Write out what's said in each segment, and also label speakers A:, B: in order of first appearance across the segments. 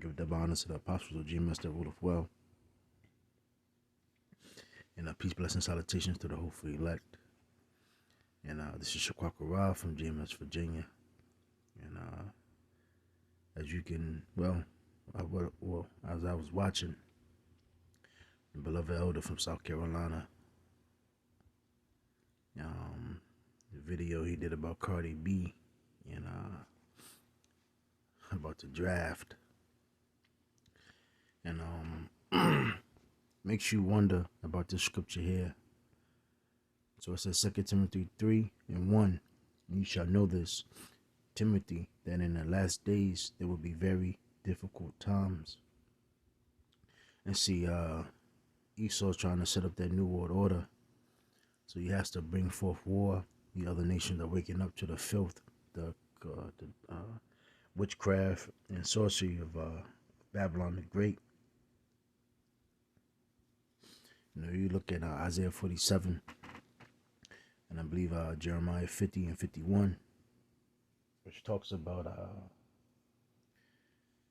A: give double honor to the apostles of GMS that ruleth well. And peace, blessing, salutations to the hopeful elect. And this is Shaquaka Ra from GMS, Virginia. And as you can, as I was watching, the beloved elder from South Carolina, the video he did about Cardi B and about the draft. And makes you wonder about this scripture here. So it says 2 Timothy 3:1. You shall know this, Timothy, that in the last days there will be very difficult times. And see, Esau's trying to set up that new world order. So he has to bring forth war. The other nations are waking up to the filth, the witchcraft and sorcery of Babylon the Great. You know, you look at Isaiah 47, and I believe Jeremiah 50 and 51, which talks about,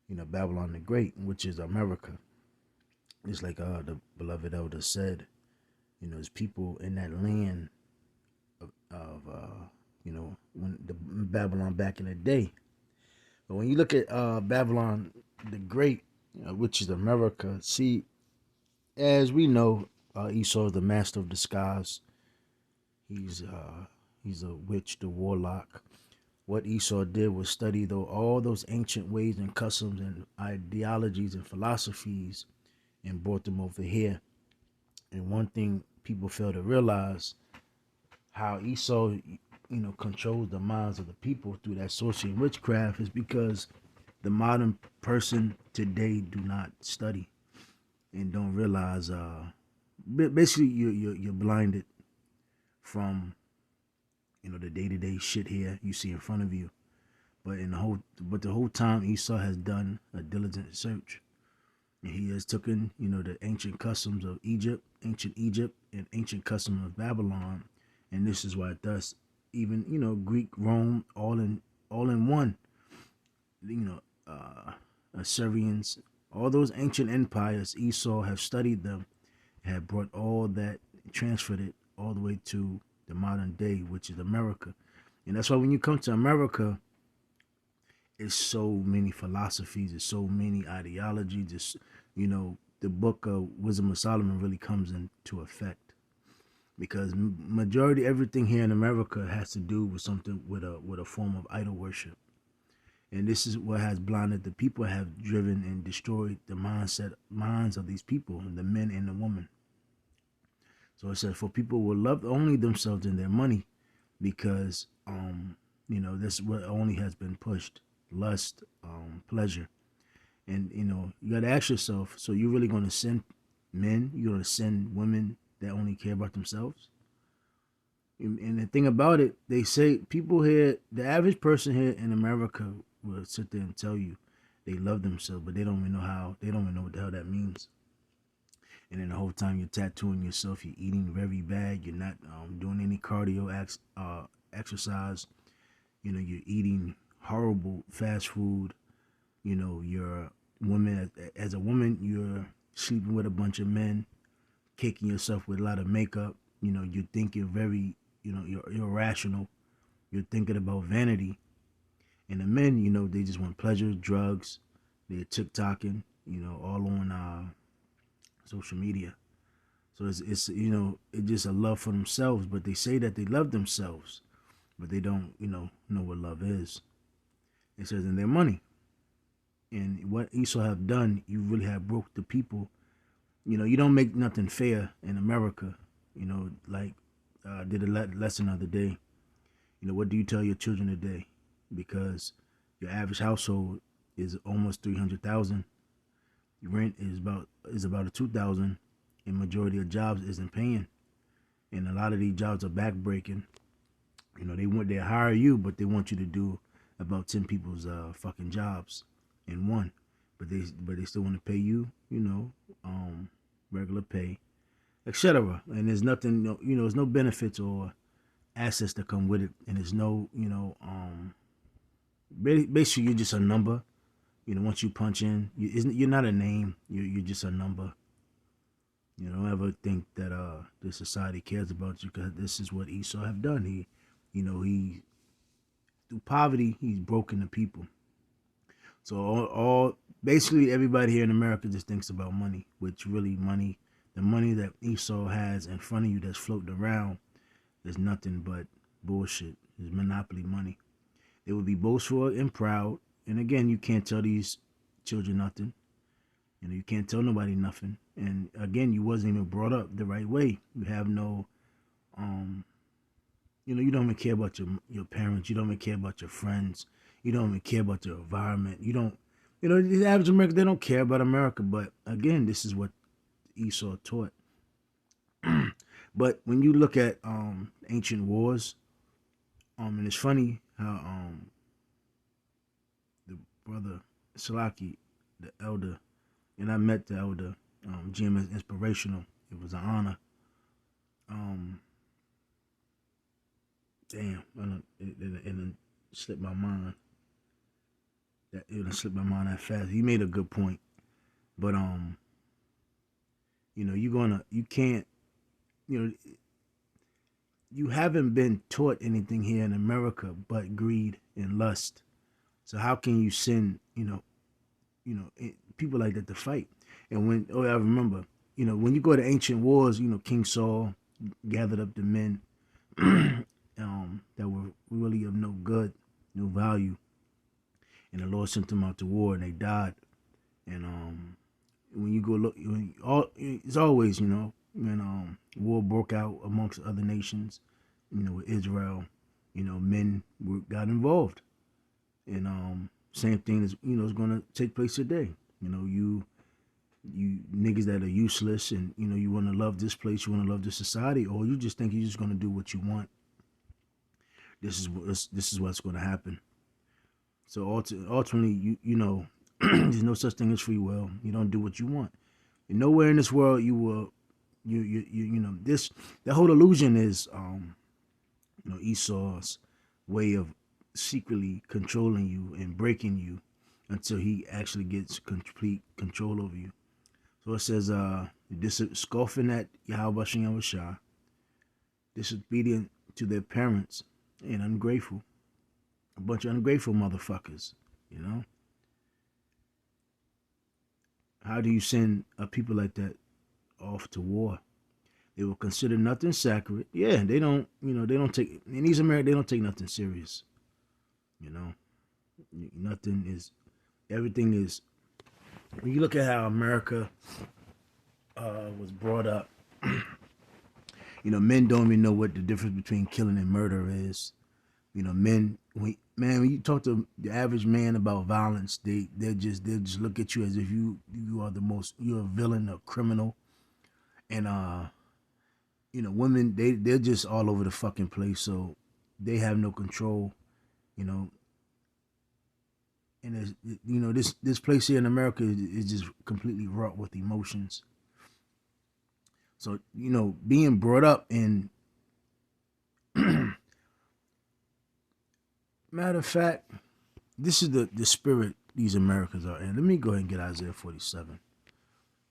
A: Babylon the Great, which is America. It's like the beloved elder said, there's people in that land of when the Babylon back in the day. But when you look at Babylon the Great, which is America, see, as we know, Esau is the master of disguise. He's a witch, the warlock. What Esau did was study all those ancient ways and customs and ideologies and philosophies and brought them over here. And one thing people fail to realize, how Esau, controls the minds of the people through that sorcery and witchcraft, is because the modern person today do not study and don't realize. Basically, you're blinded from, the day-to-day shit here you see in front of you. But the whole time Esau has done a diligent search. And he has taken, the ancient customs of ancient Egypt, and ancient customs of Babylon, and this is why thus even Greek, Rome, all in one. Assyrians, all those ancient empires, Esau have studied them, have brought all that, transferred it all the way to the modern day, which is America. And that's why when you come to America, it's so many philosophies, there's so many ideologies. It's, the book of Wisdom of Solomon really comes into effect, because majority everything here in America has to do with something with a form of idol worship. And this is what has blinded the people, have driven and destroyed the minds of these people, the men and the women. So it says, for people will love only themselves and their money, because this is what only has been pushed: lust, pleasure. And you got to ask yourself, so you're really going to send men, you're going to send women that only care about themselves? And the thing about it, they say people here, the average person here in America will sit there and tell you they love themselves, but they don't even know what the hell that means. And then the whole time you're tattooing yourself, you're eating very bad, you're not doing any cardio exercise, you're eating horrible fast food, you're as a woman, you're sleeping with a bunch of men, caking yourself with a lot of makeup, you're thinking very, you're irrational, you're thinking about vanity. And the men, they just want pleasure, drugs, they're TikToking, all on social media. So it's it's just a love for themselves, but they say that they love themselves, but they don't know what love is. It says in their money. And what Esau have done, you really have broke the people. You don't make nothing fair in America. Like I did a lesson the other day. What do you tell your children today? Because your average household is almost 300,000. Rent is about a 2,000, and majority of jobs isn't paying, and a lot of these jobs are backbreaking. They hire you, but they want you to do about 10 people's fucking jobs in one, but they still want to pay you, regular pay, etc. And there's nothing, there's no benefits or assets that come with it, and there's no, basically you're just a number. Once you punch in, you're not a name. You're just a number. Don't ever think that the society cares about you, because this is what Esau have done. He through poverty, he's broken the people. So all basically everybody here in America just thinks about money, which really the money that Esau has in front of you that's floating around is nothing but bullshit. It's monopoly money. They will be boastful and proud. And again, you can't tell these children nothing. You can't tell nobody nothing. And again, you wasn't even brought up the right way. You have no, you don't even care about your parents. You don't even care about your friends. You don't even care about your environment. You don't, the average American, they don't care about America. But again, this is what Esau taught. But when you look at ancient wars, and it's funny how the brother Salaki, the elder, and I met the elder, GMS Inspirational. It was an honor. Damn, it slipped my mind. It slipped my mind that fast. He made a good point, but you can't, you haven't been taught anything here in America but greed and lust. So how can you send, people like that to fight? And I remember, when you go to ancient wars, King Saul gathered up the men that were really of no good, no value, and the Lord sent them out to war, and they died. And when you go look, it's always, when war broke out amongst other nations, with Israel, men got involved, and same thing is is going to take place today. You niggas that are useless, and you want to love this place, you want to love this society, or you just think you're just going to do what you want. This is what's going to happen. So ultimately, there's no such thing as free will. You don't do what you want. And nowhere in this world you will, this, the whole illusion is, Esau's way of secretly controlling you and breaking you until he actually gets complete control over you. So it says, scoffing at Yahweh Shem Shah, disobedient to their parents, and ungrateful. A bunch of ungrateful motherfuckers, How do you send people like that off to war? They will consider nothing sacred. Yeah, they don't, they don't take, in these Americans, they don't take nothing serious. Nothing is, everything is, when you look at how America was brought up, men don't even know what the difference between killing and murder is. Men, when you talk to the average man about violence, they'll just look at you as if you are you're a villain, a criminal. And women, they're just all over the fucking place, so they have no control, and this place here in America is just completely wrought with emotions. So being brought up in matter of fact, this is the spirit these Americans are in. Let me go ahead and get Isaiah 47,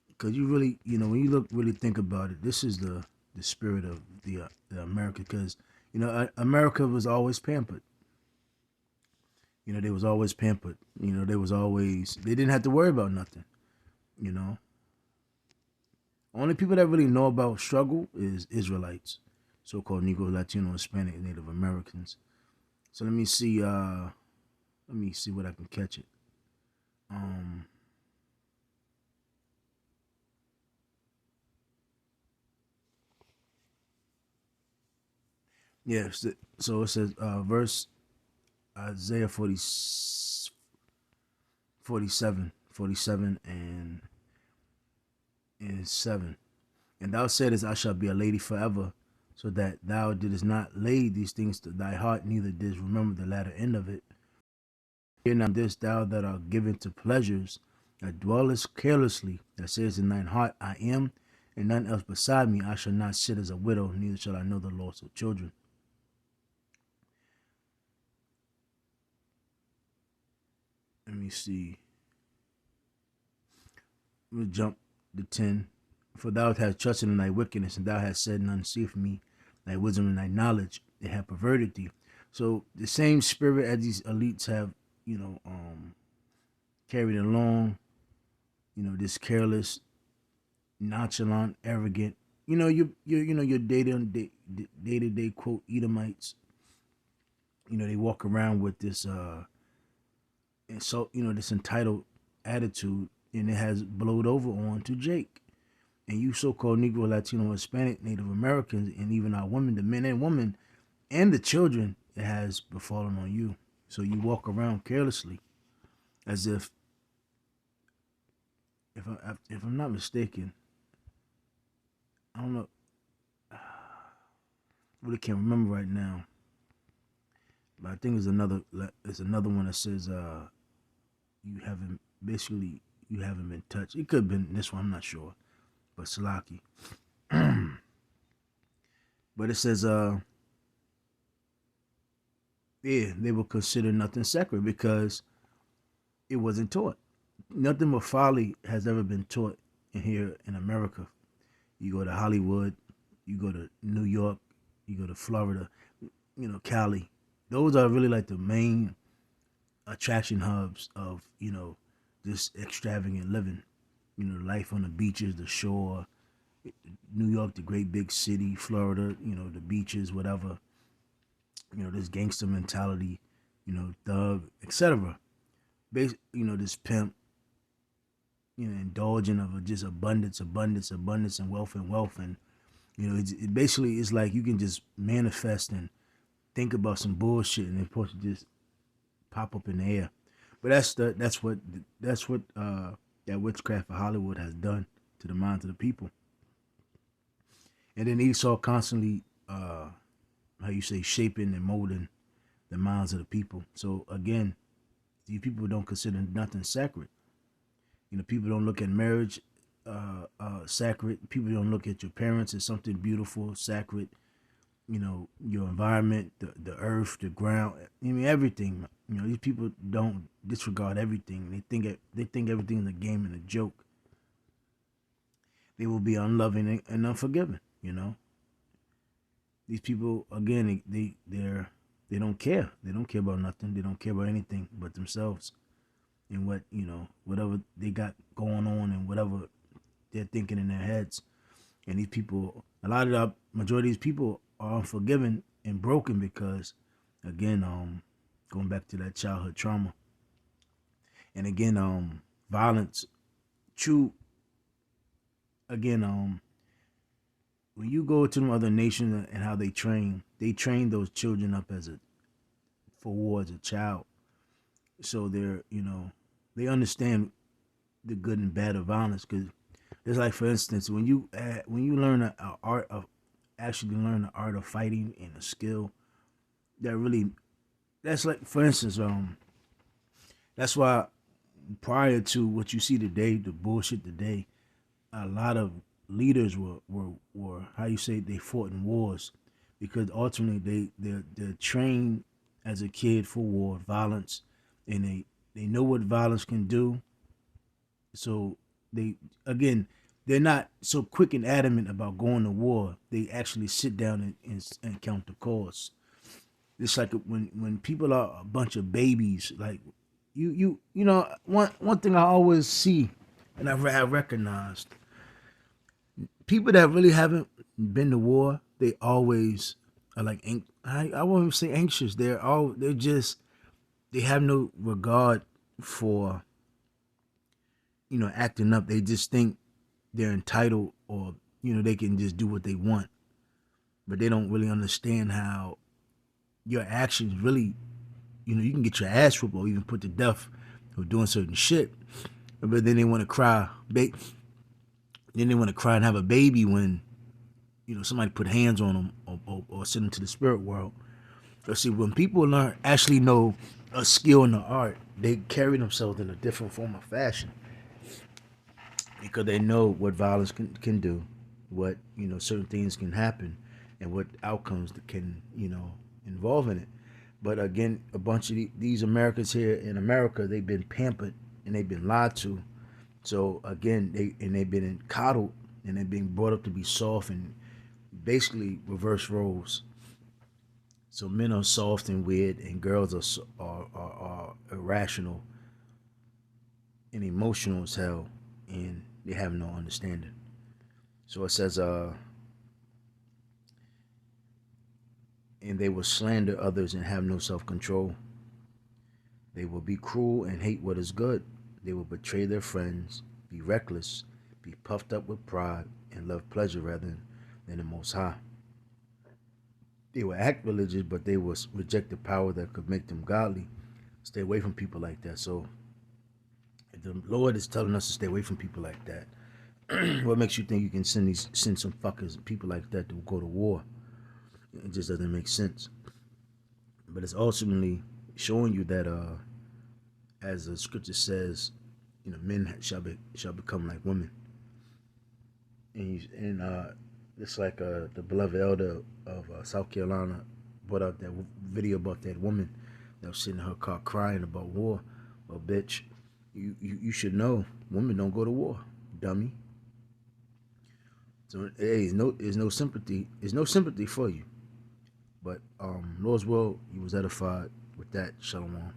A: because you really, when you really think about it, this is the spirit of the America, because America was always pampered. They was always pampered. They didn't have to worry about nothing. Only people that really know about struggle is Israelites, so-called Negro, Latino, Hispanic, Native Americans. So let me see what I can catch it. Yes. So it says, verse Isaiah 47 and 7. And thou saidest, I shall be a lady forever, so that thou didst not lay these things to thy heart, neither didst remember the latter end of it. Hear now this, thou that art given to pleasures, that dwellest carelessly, that says in thine heart, I am, and none else beside me. I shall not sit as a widow, neither shall I know the loss of children. Let me see. We'll jump to 10. For thou hast trusted in thy wickedness, and thou hast said none see for me, thy wisdom and thy knowledge, they have perverted thee. So the same spirit as these elites have, carried along, this careless, nonchalant, arrogant, your day-to-day quote Edomites. They walk around with this and so this entitled attitude, and it has blowed over on to Jake and you so-called Negro, Latino, Hispanic, Native Americans, and even our women, the men and women, and the children. It has befallen on you. So you walk around carelessly, as if I'm not mistaken, I don't know, I really can't remember right now, but I think there's another one that says you haven't basically you haven't been touched. It could have been this one, I'm not sure, but Salaki. But it says yeah, they will consider nothing sacred because it wasn't taught. Nothing but folly has ever been taught in here in America. You go to Hollywood, you go to New York, you go to Florida, Cali. Those are really like the main attraction hubs of, this extravagant living. Life on the beaches, the shore, New York, the great big city, Florida, the beaches, whatever. This gangster mentality, thug, etc. This pimp, indulging of just abundance, and wealth, and it basically is like you can just manifest and think about some bullshit, and it's supposed to just pop up in the air. But that's what that witchcraft of Hollywood has done to the minds of the people. And then Esau constantly, shaping and molding the minds of the people. So again, these people don't consider nothing sacred. People don't look at marriage sacred. People don't look at your parents as something beautiful, sacred. Your environment, the earth, the ground. I mean, everything. These people don't disregard everything. They think everything is a game and a joke. They will be unloving and unforgiving. These people again, they don't care. They don't care about nothing. They don't care about anything but themselves and whatever they got going on and whatever they're thinking in their heads. And these people, a lot of the majority of these people are unforgiving and broken because, again, going back to that childhood trauma, and again, violence. True. Again, when you go to them other nations and how they train those children up for war as a child, so they understand the good and bad of violence. Because it's like, for instance, when you learn the art of fighting and a skill, that's like, for instance, that's why prior to what you see today, the bullshit today, a lot of leaders were they fought in wars because ultimately they're trained as a kid for war, violence, and they know what violence can do. So they're not so quick and adamant about going to war. They actually sit down and count the cost. It's like when people are a bunch of babies, like one thing I always see and I have recognized, people that really haven't been to war, they always are like, I won't even say anxious. They have no regard for acting up. They just think they're entitled, or they can just do what they want, but they don't really understand how your actions really, you can get your ass whooped or even put to death for doing certain shit. But then they want to cry. Then they want to cry and have a baby when somebody put hands on them or send them to the spirit world. So see, when people actually know a skill in the art, they carry themselves in a different form of fashion because they know what violence can do, what certain things can happen, and what outcomes that can involve in it. But again, a bunch of these Americans here in America, they've been pampered and they've been lied to So again, they've been coddled and they're being brought up to be soft and basically reverse roles. So men are soft and weird, and girls are irrational and emotional as hell, and they have no understanding. So it says, and they will slander others and have no self control. They will be cruel and hate what is good. They will betray their friends, be reckless, be puffed up with pride, and love pleasure rather than the Most High. They will act religious, but they will reject the power that could make them godly. Stay away from people like that. So, if the Lord is telling us to stay away from people like that, what makes you think you can send some fuckers, people like that, to go to war? It just doesn't make sense. But it's ultimately showing you that, as the scripture says, men shall become like women, and it's like the beloved elder of South Carolina brought out that video about that woman that was sitting in her car crying about war. Well, bitch, you should know women don't go to war, dummy. So hey, there's no sympathy. There's no sympathy for you. But Lord's will, you was edified with that. Shalom.